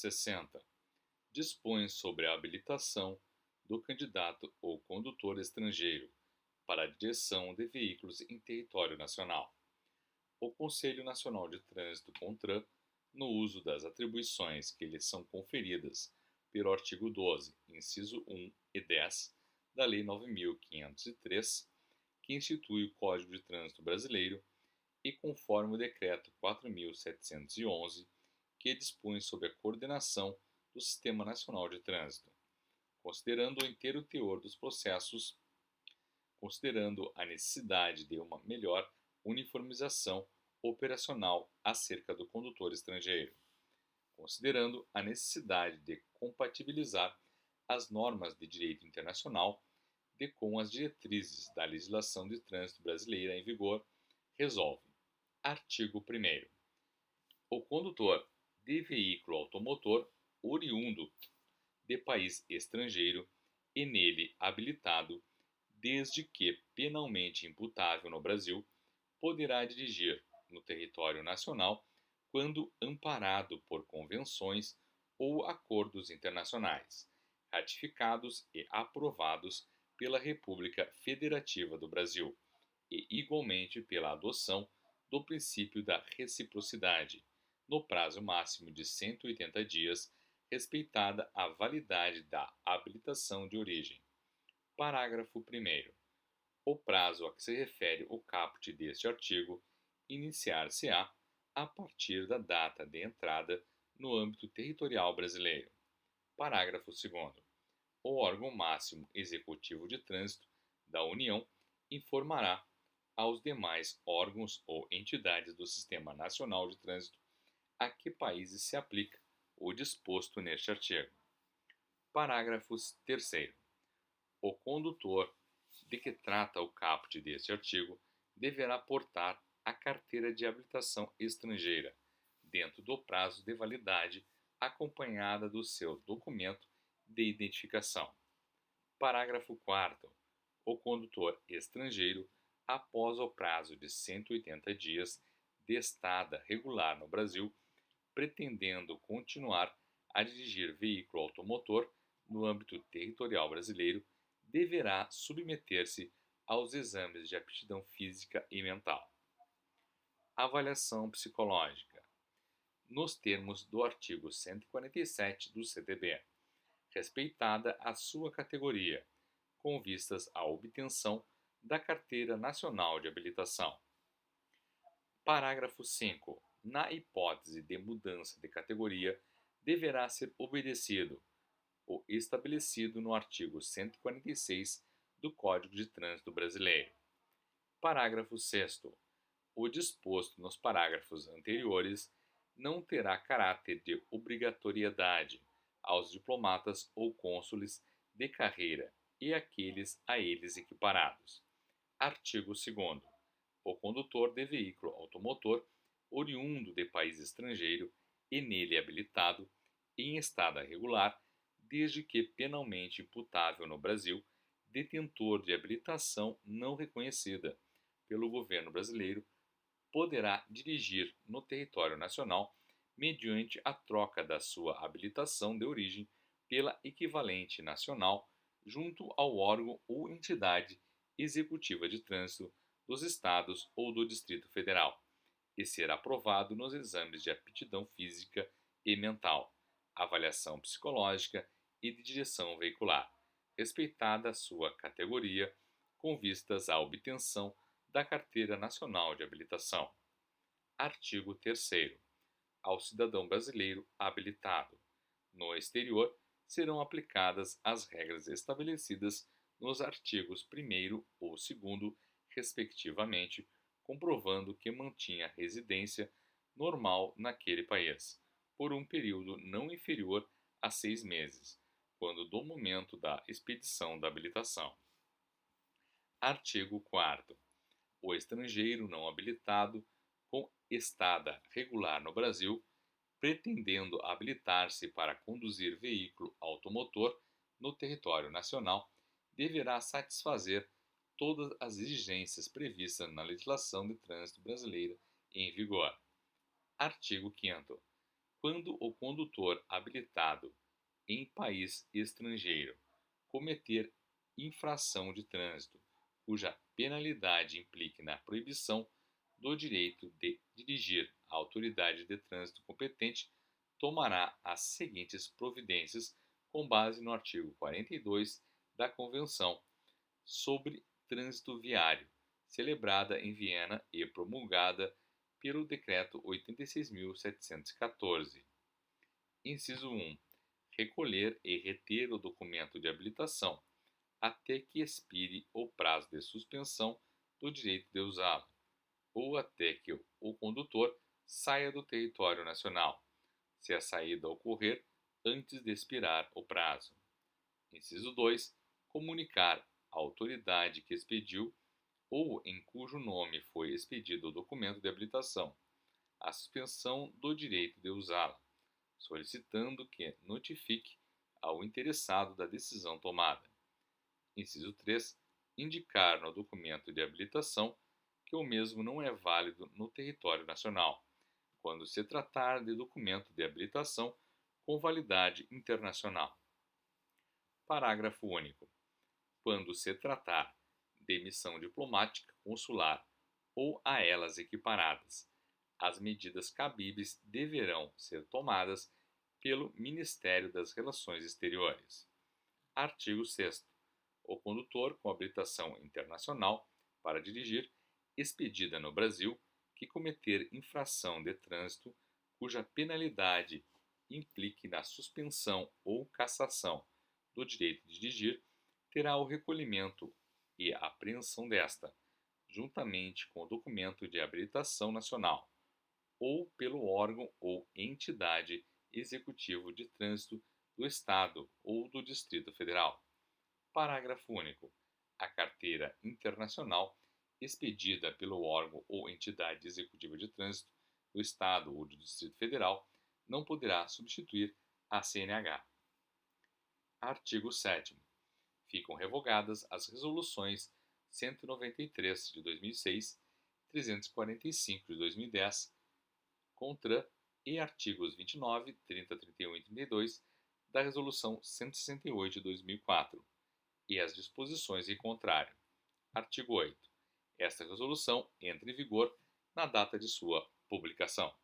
60. Dispõe sobre a habilitação do candidato ou condutor estrangeiro para a direção de veículos em território nacional. O Conselho Nacional de Trânsito CONTRAN, no uso das atribuições que lhes são conferidas pelo artigo 12, inciso 1 e 10 da Lei 9.503, que institui o Código de Trânsito Brasileiro, e conforme o Decreto 4.711, que dispõe sobre a coordenação do Sistema Nacional de Trânsito, considerando o inteiro teor dos processos, considerando a necessidade de uma melhor uniformização operacional acerca do condutor estrangeiro, considerando a necessidade de compatibilizar as normas de direito internacional com as diretrizes da legislação de trânsito brasileira em vigor, resolve. Artigo 1º. O condutor de veículo automotor oriundo de país estrangeiro e nele habilitado, desde que penalmente imputável no Brasil, poderá dirigir no território nacional quando amparado por convenções ou acordos internacionais, ratificados e aprovados pela República Federativa do Brasil, e igualmente pela adoção do princípio da reciprocidade, no prazo máximo de 180 dias, respeitada a validade da habilitação de origem. Parágrafo 1º. O prazo a que se refere o caput deste artigo iniciar-se-á a partir da data de entrada no âmbito territorial brasileiro. Parágrafo 2º. O órgão máximo executivo de trânsito da União informará aos demais órgãos ou entidades do Sistema Nacional de Trânsito a que países se aplica o disposto neste artigo. Parágrafo 3º. O condutor de que trata o caput deste artigo deverá portar a carteira de habilitação estrangeira, dentro do prazo de validade, acompanhada do seu documento de identificação. Parágrafo 4º. O condutor estrangeiro, após o prazo de 180 dias de estada regular no Brasil, pretendendo continuar a dirigir veículo automotor no âmbito territorial brasileiro, deverá submeter-se aos exames de aptidão física e mental. Avaliação psicológica. Nos termos do artigo 147 do CTB, respeitada a sua categoria, com vistas à obtenção da Carteira Nacional de Habilitação. Parágrafo 5. Na hipótese de mudança de categoria, deverá ser obedecido o estabelecido no artigo 146 do Código de Trânsito Brasileiro. Parágrafo 6º. O disposto nos parágrafos anteriores não terá caráter de obrigatoriedade aos diplomatas ou cônsules de carreira e aqueles a eles equiparados. Artigo 2º. O condutor de veículo automotor oriundo de país estrangeiro e nele habilitado, em estada regular, desde que penalmente imputável no Brasil, detentor de habilitação não reconhecida pelo governo brasileiro, poderá dirigir no território nacional mediante a troca da sua habilitação de origem pela equivalente nacional junto ao órgão ou entidade executiva de trânsito dos estados ou do Distrito Federal, e ser aprovado nos exames de aptidão física e mental, avaliação psicológica e de direção veicular, respeitada a sua categoria, com vistas à obtenção da Carteira Nacional de Habilitação. Artigo 3º. Ao cidadão brasileiro habilitado no exterior serão aplicadas as regras estabelecidas nos artigos 1º ou 2º, respectivamente, comprovando que mantinha residência normal naquele país, por um período não inferior a 6 meses, quando do momento da expedição da habilitação. Artigo 4º. O estrangeiro não habilitado com estada regular no Brasil, pretendendo habilitar-se para conduzir veículo automotor no território nacional, deverá satisfazer todas as exigências previstas na legislação de trânsito brasileira em vigor. Artigo 5º. Quando o condutor habilitado em país estrangeiro cometer infração de trânsito, cuja penalidade implique na proibição do direito de dirigir, a autoridade de trânsito competente tomará as seguintes providências com base no artigo 42 da Convenção sobre Trânsito Viário, celebrada em Viena e promulgada pelo Decreto 86.714. Inciso 1. Recolher e reter o documento de habilitação até que expire o prazo de suspensão do direito de usá-lo, ou até que o condutor saia do território nacional, se a saída ocorrer antes de expirar o prazo. Inciso 2. Comunicar à autoridade que expediu ou em cujo nome foi expedido o documento de habilitação a suspensão do direito de usá-la, solicitando que notifique ao interessado da decisão tomada. Inciso 3. Indicar no documento de habilitação que o mesmo não é válido no território nacional, quando se tratar de documento de habilitação com validade internacional. Parágrafo único. Quando se tratar de missão diplomática, consular ou a elas equiparadas, as medidas cabíveis deverão ser tomadas pelo Ministério das Relações Exteriores. Artigo 6º. O condutor com habilitação internacional para dirigir, expedida no Brasil, que cometer infração de trânsito cuja penalidade implique na suspensão ou cassação do direito de dirigir, terá o recolhimento e a apreensão desta, juntamente com o documento de habilitação nacional, ou pelo órgão ou entidade executivo de trânsito do Estado ou do Distrito Federal. Parágrafo único. A carteira internacional expedida pelo órgão ou entidade executiva de trânsito do Estado ou do Distrito Federal não poderá substituir a CNH. Artigo 7º. Ficam revogadas as resoluções 193 de 2006, 345 de 2010, CONTRAN e artigos 29, 30, 31 e 32 da Resolução 168 de 2004 e as disposições em contrário. Artigo 8. Esta resolução entra em vigor na data de sua publicação.